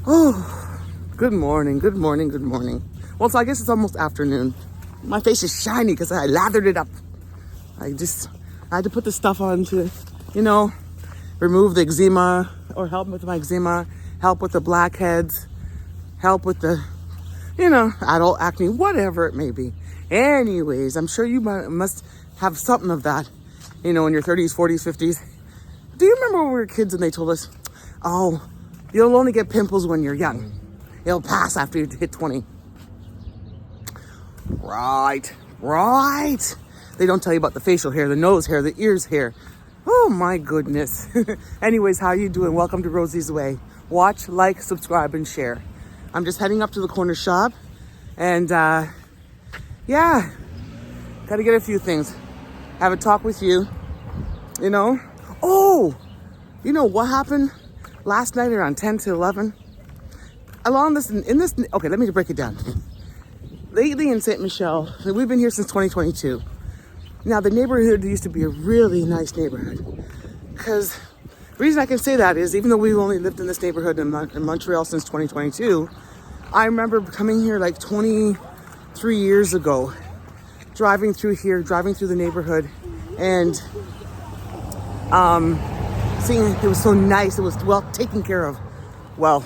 Oh, good morning, good morning, good morning. Well, so I guess it's almost afternoon. My face is shiny because I lathered it up. I had to put the stuff on to, remove the eczema or help with my eczema, help with the blackheads, help with the, adult acne, whatever it may be. Anyways, I'm sure you must have something of that, in your 30s, 40s, 50s. Do you remember when we were kids and they told us, oh, you'll only get pimples when you're young. It'll pass after you hit 20. Right. They don't tell you about the facial hair, the nose hair, the ears hair. Oh my goodness. Anyways, how you doing? Welcome to Rosie's Way. Watch, like, subscribe, and share. I'm just heading up to the corner shop and gotta get a few things. Have a talk with you, Oh, you know what happened last night around 10 to 11? Okay, let me break it down. Lately in St. Michel, we've been here since 2022. Now, the neighborhood used to be a really nice neighborhood. Because the reason I can say that is even though we've only lived in this neighborhood in Montreal since 2022, I remember coming here like 23 years ago, driving through the neighborhood, and seeing it was so nice. It was well taken care of. Well,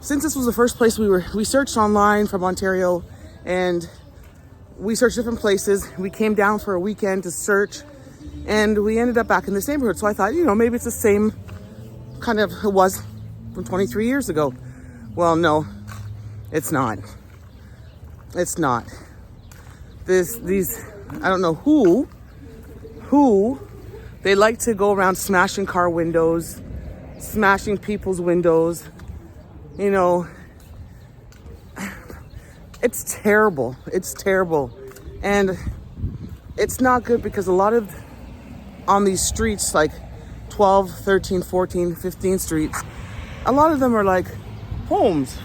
since this was the first place we searched online from Ontario, and we searched different places. We came down for a weekend to search, and we ended up back in this neighborhood. So I thought, maybe it's the same kind of it was from 23 years ago. Well, no, it's not. It's not. These, I don't know who, they like to go around smashing car windows, smashing people's windows. It's terrible. It's terrible. And it's not good because a lot of on these streets, like 12, 13, 14, 15 streets, a lot of them are like homes,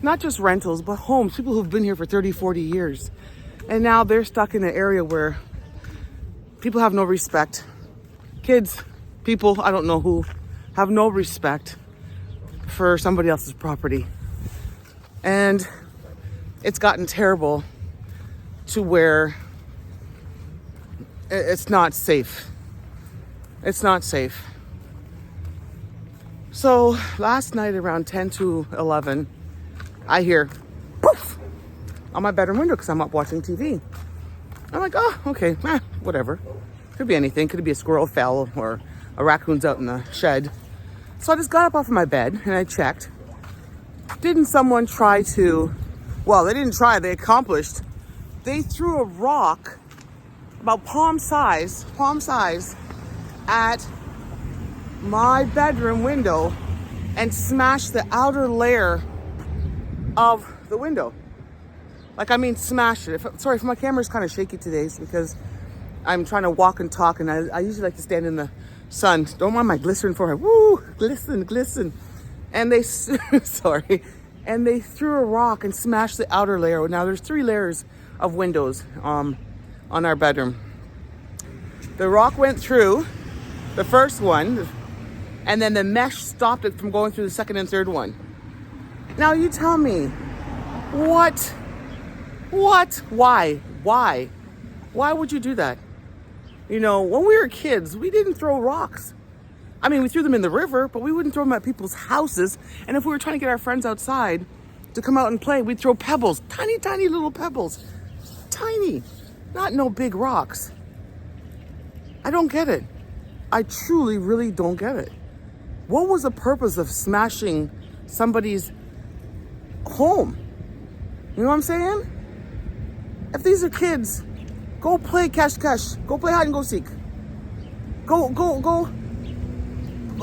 not just rentals, but homes, people who've been here for 30, 40 years. And now they're stuck in an area where people have no respect. Kids, people, I don't know who, have no respect for somebody else's property. And it's gotten terrible to where it's not safe. It's not safe. So last night around 10 to 11, I hear poof on my bedroom window because I'm up watching TV. I'm like, oh, okay, whatever. Could be anything. Could be a squirrel fell or a raccoon's out in the shed. So I just got up off of my bed and I checked. Didn't someone try to, well, they didn't try, they accomplished. They threw a rock about palm size at my bedroom window and smashed the outer layer of the window. Smashed it. Sorry if my camera's kind of shaky today, it's because I'm trying to walk and talk, and I usually like to stand in the sun. Don't mind my glycerin forehead. Woo! Glisten. And they, sorry. And they threw a rock and smashed the outer layer. Now there's 3 layers of windows on our bedroom. The rock went through the first one, and then the mesh stopped it from going through the second and third one. Now you tell me, what? Why? Why would you do that? When we were kids, we didn't throw rocks. I mean, we threw them in the river, but we wouldn't throw them at people's houses. And if we were trying to get our friends outside to come out and play, we'd throw pebbles, tiny, tiny little pebbles. Tiny, not no big rocks. I don't get it. I truly, really don't get it. What was the purpose of smashing somebody's home? You know what I'm saying? If these are kids, go play cash. Go play hide and go seek. Go.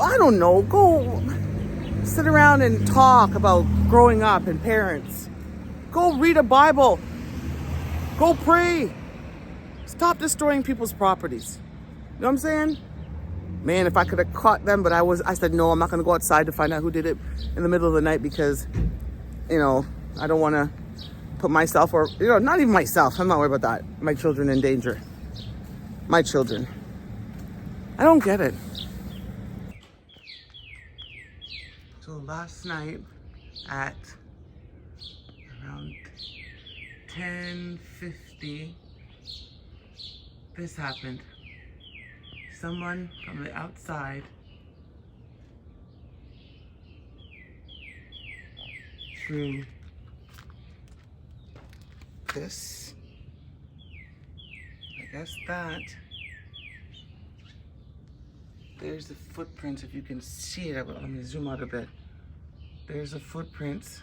I don't know. Go sit around and talk about growing up and parents. Go read a Bible. Go pray. Stop destroying people's properties. You know what I'm saying? Man, if I could have caught them, but I said, no, I'm not going to go outside to find out who did it in the middle of the night because, I don't want to put myself or, not even myself. I'm not worried about that. My children in danger. My children. I don't get it. So last night at around 10:50, this happened. Someone from the outside threw this, I guess that. There's the footprints, if you can see it. Let me zoom out a bit. There's the footprints.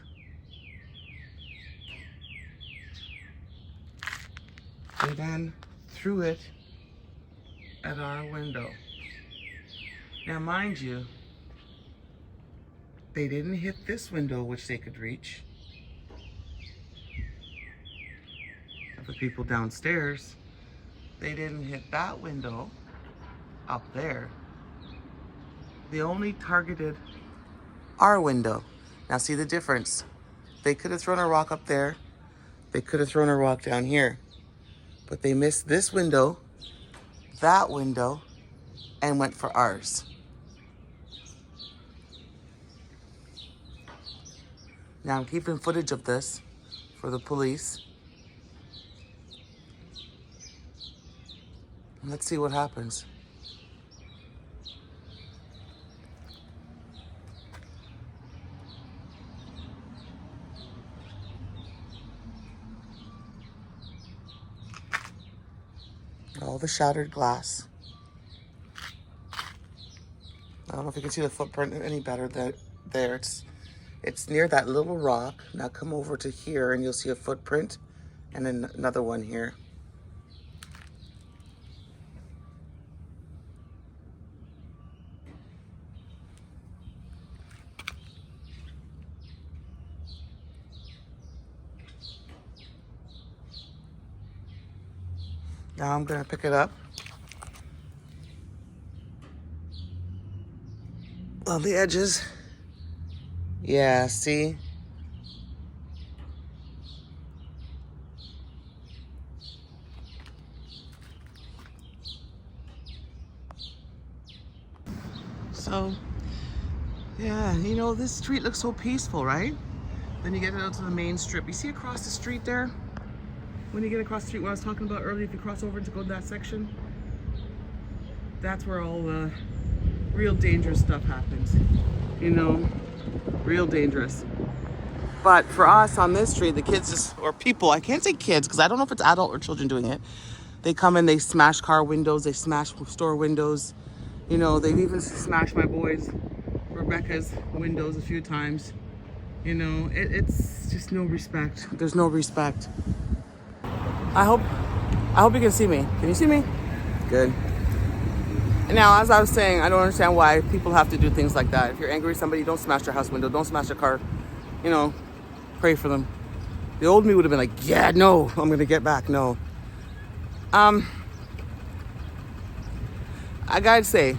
They then threw it at our window. Now, mind you, they didn't hit this window, which they could reach. And for people downstairs, they didn't hit that window up there. They only targeted our window. Now see the difference. They could have thrown a rock up there. They could have thrown a rock down here. But they missed this window, that window, and went for ours. Now I'm keeping footage of this for the police. Let's see what happens. All the shattered glass. I don't know if you can see the footprint any better there. It's near that little rock. Now come over to here and you'll see a footprint and then another one here. Now I'm gonna pick it up. On the edges. Yeah, see? So, yeah, you know, this street looks so peaceful, right? Then you get out to the main strip. You see across the street there? When you get across the street, what I was talking about earlier, if you cross over to go to that section, that's where all the real dangerous stuff happens. You know, real dangerous. But for us on this street, the kids just, or people, I can't say kids because I don't know if it's adult or children doing it. They come in, they smash car windows, they smash store windows. You know, they've even smashed my boys, Rebecca's windows a few times. You know, it's just no respect. There's no respect. I hope you can see me. Can you see me? Good. And now, as I was saying, I don't understand why people have to do things like that. If you're angry at somebody, don't smash their house window. Don't smash their car. You know, pray for them. The old me would have been like, yeah, no, I'm going to get back. No. I gotta say,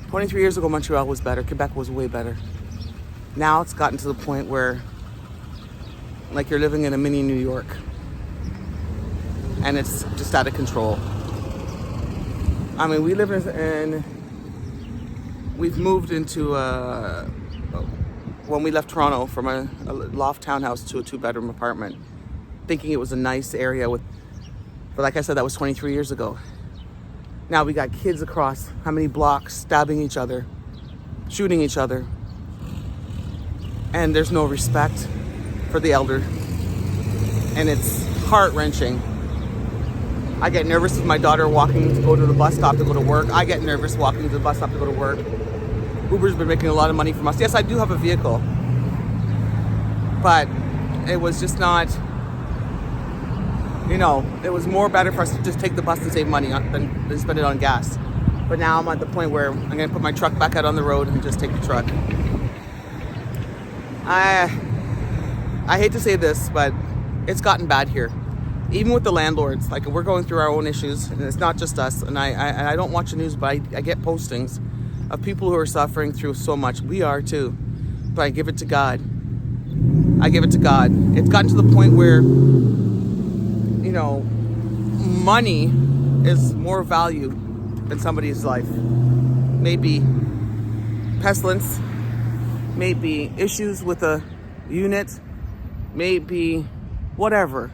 23 years ago, Montreal was better. Quebec was way better. Now it's gotten to the point where, like, you're living in a mini New York. And it's just out of control. I mean, we live we've moved into, when we left Toronto, from a loft townhouse to a 2-bedroom apartment, thinking it was a nice area but like I said, that was 23 years ago. Now we got kids across how many blocks stabbing each other, shooting each other. And there's no respect for the elder. And it's heart-wrenching. I get nervous with my daughter walking to go to the bus stop to go to work. I get nervous walking to the bus stop to go to work. Uber's been making a lot of money from us. Yes, I do have a vehicle. But it was just not, you know, it was more better for us to just take the bus and save money than spend it on gas. But now I'm at the point where I'm going to put my truck back out on the road and just take the truck. I hate to say this, but it's gotten bad here. Even with the landlords, like, we're going through our own issues, and it's not just us. And I don't watch the news, but I get postings of people who are suffering through so much. We are too. But I give it to God. I give it to God. It's gotten to the point where, you know, money is more value than somebody's life. Maybe pestilence, maybe issues with a unit, maybe whatever.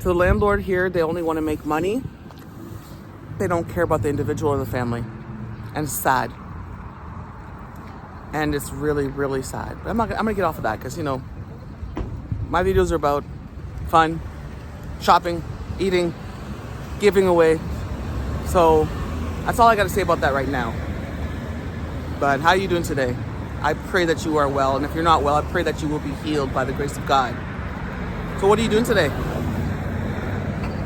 To the landlord here, they only want to make money. They don't care about the individual or the family. And it's sad. And it's really, really sad. But I'm gonna get off of that because, you know, my videos are about fun, shopping, eating, giving away. So that's all I gotta say about that right now. But how are you doing today? I pray that you are well. And if you're not well, I pray that you will be healed by the grace of God. So what are you doing today?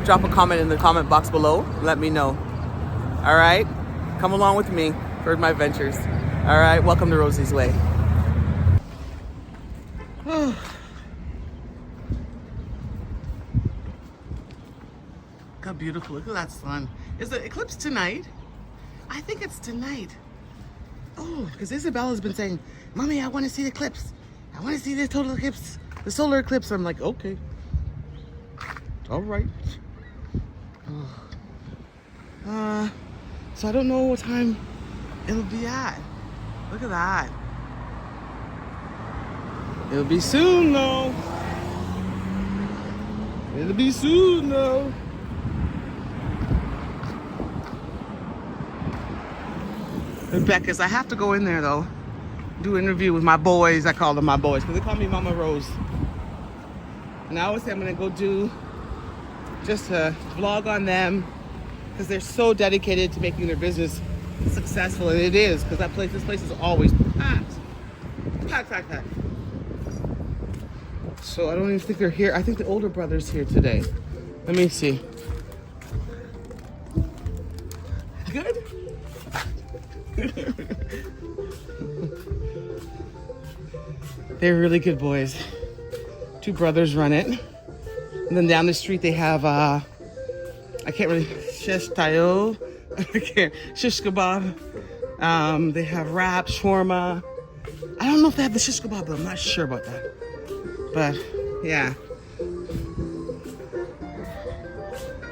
Drop a comment in the comment box below. Let me know. All right? Come along with me for my adventures. All right? Welcome to Rosie's Way. Look how beautiful. Look at that sun. Is the eclipse tonight? I think it's tonight. Oh, because Isabella's been saying, Mommy, I want to see the eclipse. I want to see the total eclipse, the solar eclipse. I'm like, okay. All right. So I don't know what time it'll be at. Look at that. It'll be soon though. It'll be soon though. Rebecca's, I have to go in there though. Do an interview with my boys. I call them my boys because they call me Mama Rose. And I always say I'm gonna go do just a vlog on them because they're so dedicated to making their business successful, and it is, because this place is always packed. So I don't even think they're here. I think the older brother's here today. Let me see. Good. They're really good boys. Two brothers run it. And then down the street they have, I can't really, shish tayo, shish kebab. They have wrap, shawarma. I don't know if they have the shish kebab, but I'm not sure about that. But yeah.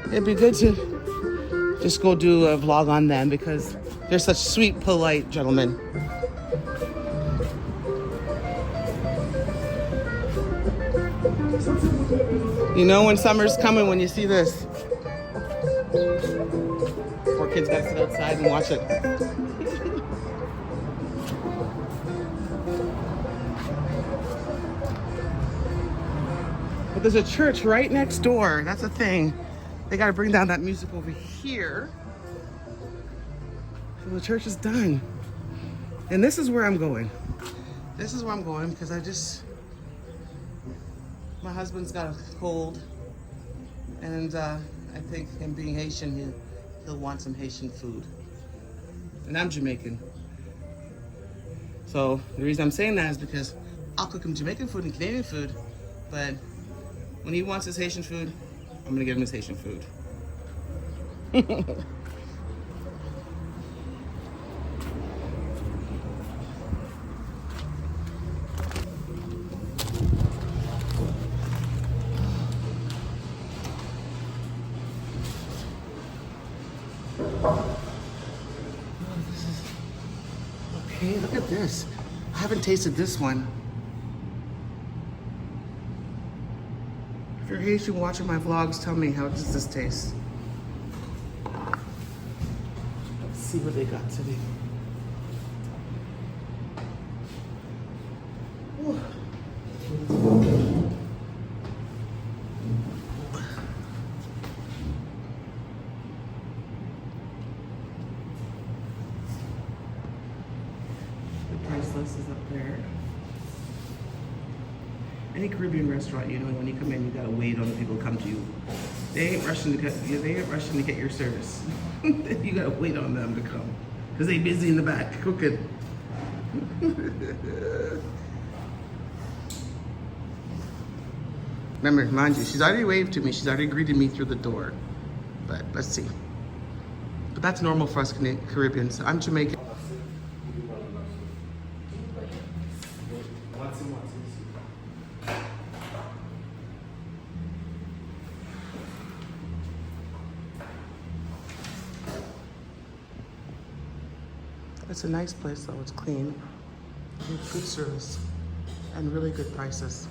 It'd be good to just go do a vlog on them because they're such sweet, polite gentlemen. You know when summer's coming when you see this. Poor kids gotta sit outside and watch it. But there's a church right next door. That's the thing. They gotta bring down that music over here. So the church is done. And this is where I'm going. This is where I'm going because my husband's got a cold, and I think him being Haitian, he'll want some Haitian food. And I'm Jamaican. So the reason I'm saying that is because I'll cook him Jamaican food and Canadian food, but when he wants his Haitian food, I'm gonna give him his Haitian food. Okay, look at this. I haven't tasted this one. If you're Haitian watching my vlogs, tell me, how does this taste? Let's see what they got today. Ooh. Price list is up there. Any Caribbean restaurant, you know, when you come in, you gotta wait on the people to come to you. They ain't rushing to get your service. You gotta wait on them to come, cause they busy in the back cooking. Remember, mind you, she's already waved to me. She's already greeted me through the door. But let's see. But that's normal for us Caribbeans. I'm Jamaican. It's a nice place though, it's clean. They have good service and really good prices.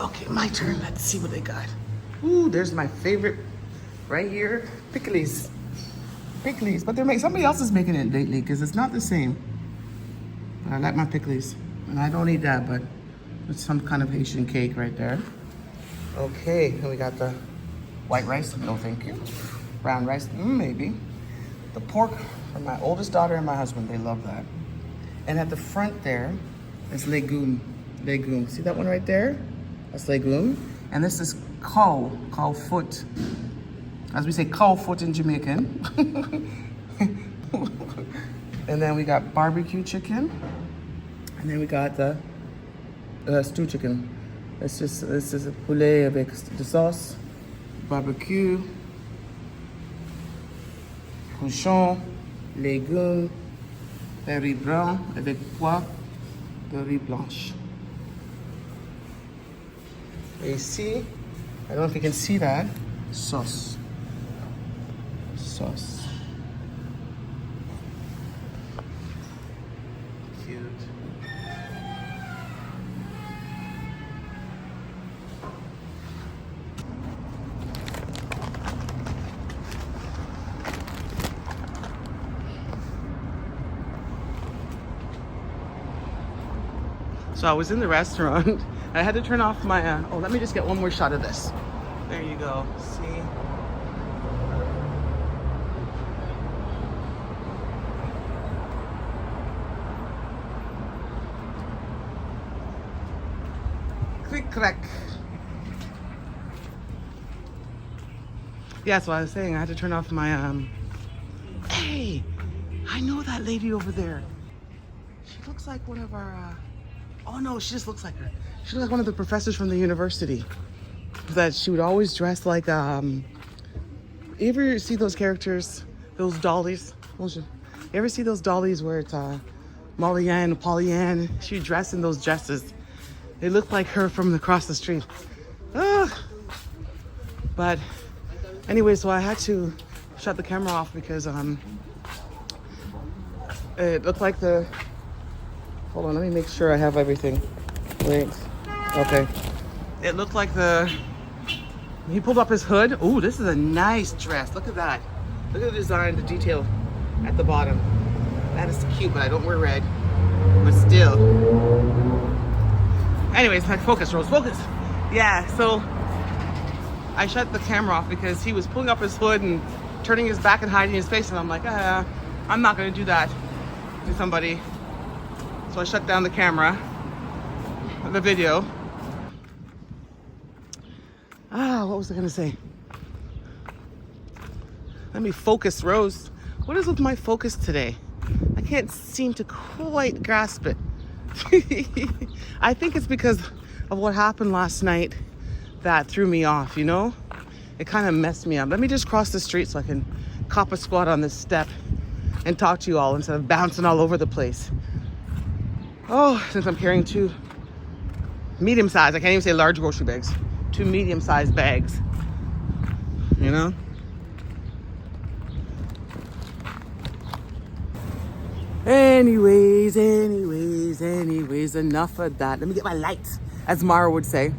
Okay, my turn. Let's see what they got. Ooh, there's my favorite right here. Pickles. Pickles. But they're making, somebody else is making it lately because it's not the same. But I like my pickles. And I don't eat that, but it's some kind of Haitian cake right there. Okay, and we got the white rice. No, thank you. Brown rice, maybe. The pork for my oldest daughter and my husband. They love that. And at the front there is legume. Legume. See that one right there? That's legume. And this is cow foot. As we say, cow foot in Jamaican. And then we got barbecue chicken. And then we got the stew chicken. This is a poulet avec the sauce, barbecue, cochon, légumes, riz blanc avec pois de riz blanche. Et ici, I don't know if you can see that, sauce. Sauce. Cute. So I was in the restaurant. I had to turn off my, oh, let me just get one more shot of this. There you go, see? Click, crack. Yeah, so I was saying I had to turn off my, hey, I know that lady over there. She looks like one of our, oh no, she just looks like her. She looks like one of the professors from the university. That she would always dress like, you ever see those characters, those dollies? You ever see those dollies where it's Molly Ann, Polly Ann? She would dress in those dresses. They look like her from across the street. But anyway, so I had to shut the camera off because it looked like the, hold on, let me make sure I have everything. Wait, okay. It looked like he pulled up his hood. Ooh, this is a nice dress. Look at that. Look at the design, the detail at the bottom. That is cute, but I don't wear red. But still. Anyways, my focus, Rose, focus. Yeah, so I shut the camera off because he was pulling up his hood and turning his back and hiding his face. And I'm like, I'm not gonna do that to somebody. So I shut down the camera, the video. What was I gonna say? Let me focus, Rose. What is with my focus today? I can't seem to quite grasp it. I think it's because of what happened last night that threw me off, you know? It kind of messed me up. Let me just cross the street so I can cop a squat on this step and talk to you all instead of bouncing all over the place. Oh, since I'm carrying two medium-sized, I can't even say large grocery bags, 2 medium-sized bags, you know? Anyways, enough of that. Let me get my lights, as Mara would say.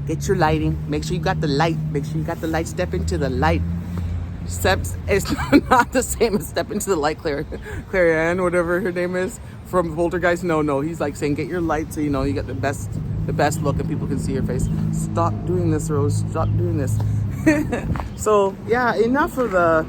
Get your lighting. Make sure you got the light. Make sure you got the light. Step into the light. Steps, it's not the same as step into the light, Claire Ann, whatever her name is, from Poltergeist. No, he's like saying, get your light so you know you get the best look and people can see your face. Stop doing this, Rose. Stop doing this. So, yeah, enough of the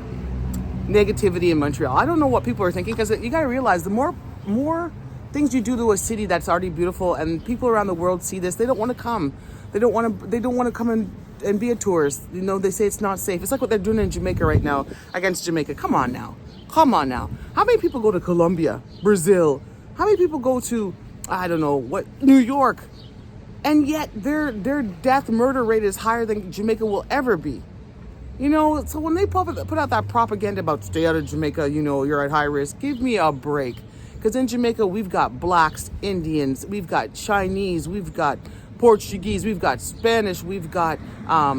negativity in Montreal. I don't know what people are thinking because you got to realize the more things you do to a city that's already beautiful and people around the world see this, they don't want to come. They don't want to come and be a tourist. You know, they say it's not safe. It's like what they're doing in Jamaica right now against Jamaica. Come on now. How many people go to Colombia, Brazil? How many people go to, I don't know, New York? And yet their death murder rate is higher than Jamaica will ever be. You know, so when they put out that propaganda about stay out of Jamaica, you know, you're at high risk, give me a break. Because in Jamaica, we've got blacks, Indians, we've got Chinese, we've got Portuguese, we've got Spanish, we've got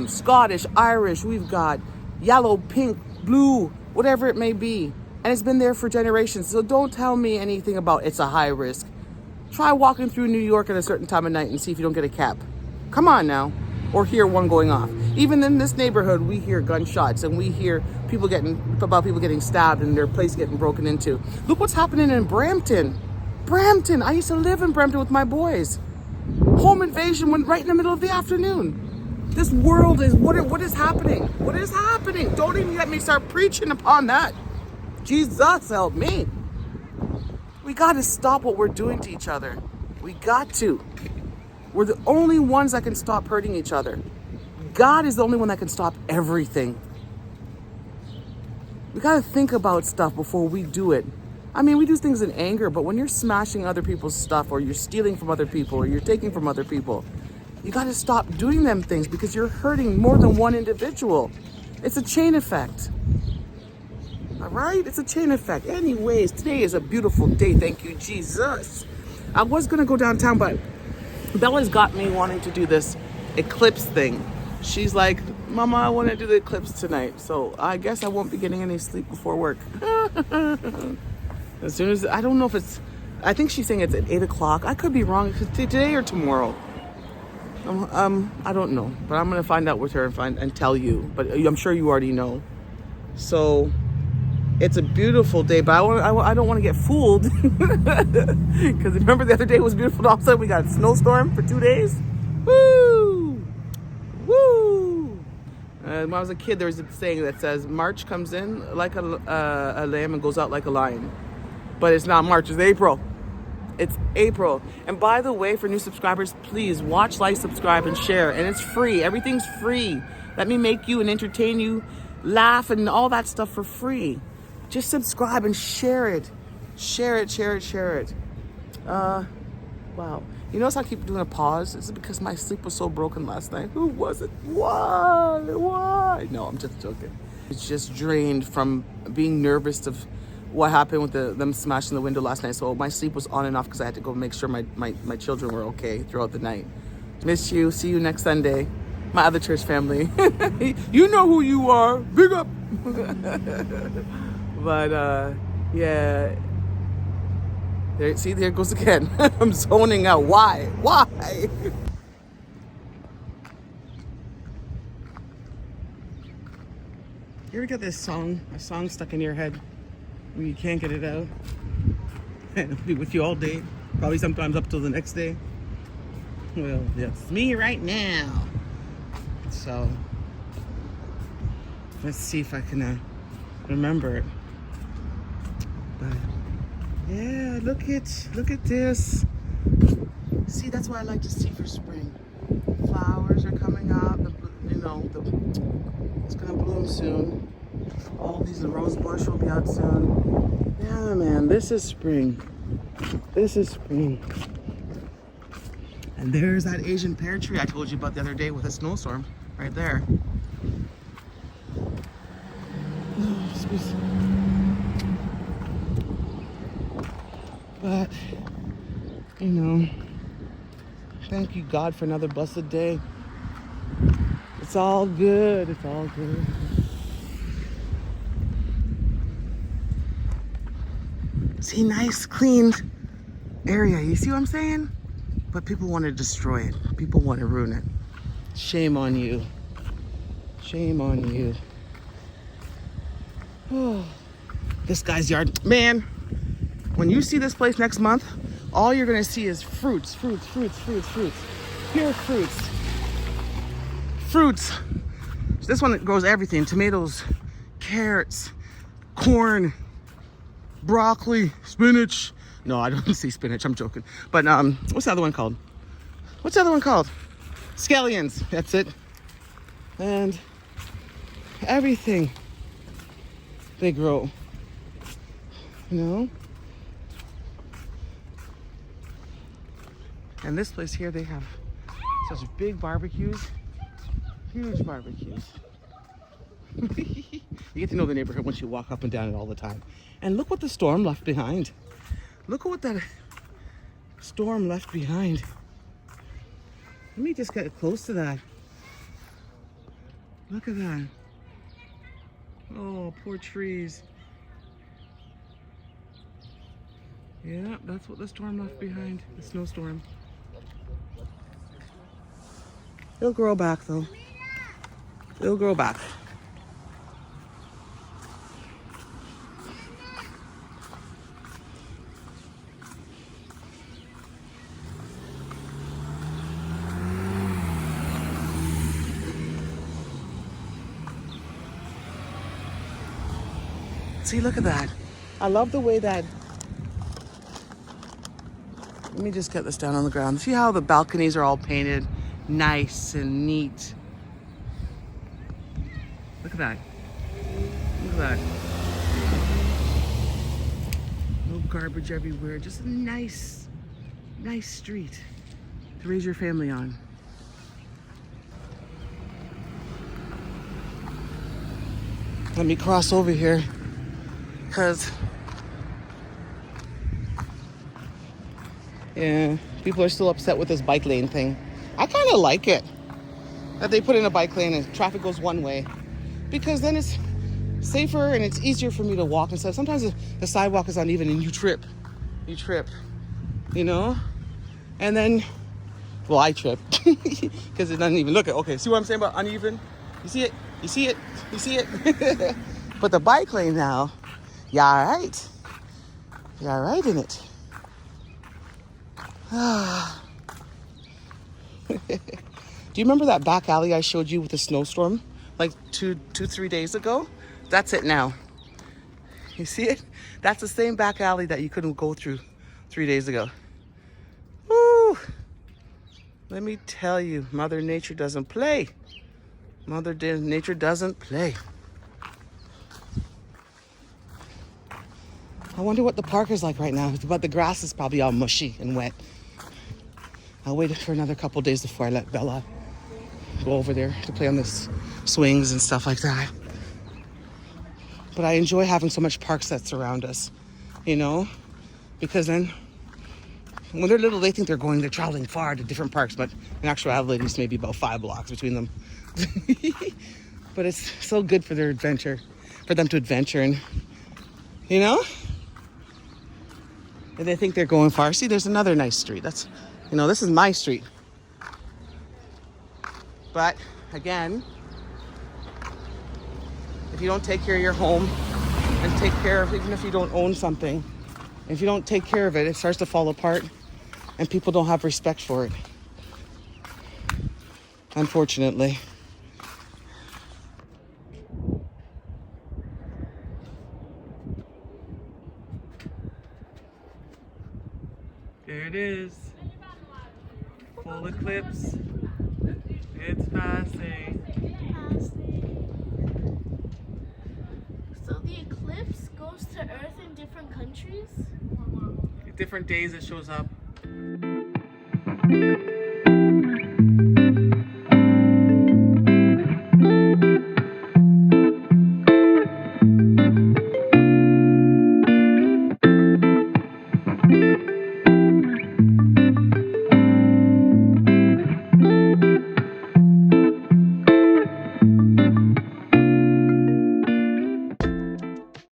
Scottish, Irish, we've got yellow, pink, blue, whatever it may be. And it's been there for generations. So don't tell me anything about it's a high risk. Try walking through New York at a certain time of night and see if you don't get a cab. Come on now. Or hear one going off. Even in this neighborhood, we hear gunshots and we hear people getting stabbed and their place getting broken into. Look what's happening in Brampton. Brampton. I used to live in Brampton with my boys. Home invasion went right in the middle of the afternoon. This world is, what is happening? What is happening? Don't even let me start preaching upon that. Jesus help me. We got to stop what we're doing to each other. We got to. We're the only ones that can stop hurting each other. God is the only one that can stop everything. We got to think about stuff before we do it. I mean, we do things in anger, but when you're smashing other people's stuff or you're stealing from other people or you're taking from other people, you got to stop doing them things because you're hurting more than one individual. It's a chain effect. All right? It's a chain effect. Anyways, today is a beautiful day. Thank you, Jesus. I was going to go downtown, but Bella's got me wanting to do this eclipse thing. She's like, Mama, I want to do the eclipse tonight. So I guess I won't be getting any sleep before work. As soon as, I don't know if it's, I think she's saying it's at 8 o'clock. I could be wrong. Today or tomorrow. I don't know. But I'm going to find out with her and tell you. But I'm sure you already know. So it's a beautiful day, but I don't want to get fooled. Because remember the other day was beautiful. All of a sudden we got a snowstorm for 2 days. Woo! Woo! When I was a kid, there was a saying that says, March comes in like a lamb and goes out like a lion. But it's not March, it's April. It's April. And by the way, for new subscribers, please watch, like, subscribe, and share. And it's free. Everything's free. Let me make you and entertain you, laugh, and all that stuff for free. Just subscribe and share it. Share it, share it, share it. Wow. You notice I keep doing a pause? Is it because my sleep was so broken last night? Who was it? Why? Why? No, I'm just joking. It's just drained from being nervous of what happened with them smashing the window last night. So my sleep was on and off because I had to go make sure my children were okay throughout the night. Miss you. See you next Sunday. My other church family. You know who you are. Big up. But yeah. There it goes again. I'm zoning out. Why? You ever get a song stuck in your head where you can't get it out? And it'll be with you all day, probably sometimes up till the next day. Well, that's me right now. So let's see if I can remember it. But yeah, look at this. See, that's what I like to see for spring. Flowers are coming up. It's gonna bloom soon. All these, the rose bush will be out soon. Yeah, man, this is spring. This is spring. And there's that Asian pear tree I told you about the other day with a snowstorm, right there. Oh, excuse me. But, thank you, God, for another blessed day. It's all good. It's all good. See, nice, clean area. You see what I'm saying? But people want to destroy it. People want to ruin it. Shame on you. Shame on you. Oh, this guy's yard. Man, when you see this place next month, all you're going to see is fruits. Pure fruits. Fruits. So this one grows everything. Tomatoes, carrots, corn, broccoli, spinach. No, I don't see spinach. I'm joking. But what's the other one called? Scallions. That's it. And everything they grow. And this place here, they have Such big barbecues. Huge barbecues. You get to know the neighborhood once you walk up and down it all the time. And look what the storm left behind. Look at what that storm left behind. Let me just get close to that. Look at that. Oh, poor trees. Yeah, that's what the storm left behind, the snowstorm. It'll grow back though. It'll grow back. See, look at that. I love the way that... Let me just get this down on the ground. See how the balconies are all painted nice and neat? Look at that. Look at that. No garbage everywhere. Just a nice street to raise your family on. Let me cross over here because yeah, people are still upset with this bike lane thing. I kind of like it that they put in a bike lane and traffic goes one way, because then it's safer and it's easier for me to walk and stuff. Sometimes the sidewalk is uneven and you trip, you know? And then, well, I trip because it doesn't even look it. Okay, see what I'm saying about uneven? You see it? You see it? You see it? But the bike lane now, you're all right. You're all right in it. Do you remember that back alley I showed you with the snowstorm like 3 days ago? That's it now. You see it? That's the same back alley that you couldn't go through 3 days ago. Woo! Let me tell you, Mother Nature doesn't play. Mother Nature doesn't play. I wonder what the park is like right now, but the grass is probably all mushy and wet. I'll wait for another couple days before I let Bella go over there to play on the swings and stuff like that. But I enjoy having so much parks that surround us, you know, because then when they're little, they think they're traveling far to different parks, but in actuality, it's maybe about 5 blocks between them. But it's so good for their adventure, for them to adventure, and you know, and they think they're going far. See, there's another nice street. That's, you know, this is my street. But again, if you don't take care of your home and take care of, even if you don't own something, if you don't take care of it, it starts to fall apart and people don't have respect for it. Unfortunately. There it is. Full eclipse. It's passing. So the eclipse goes to Earth in different countries? Different days it shows up.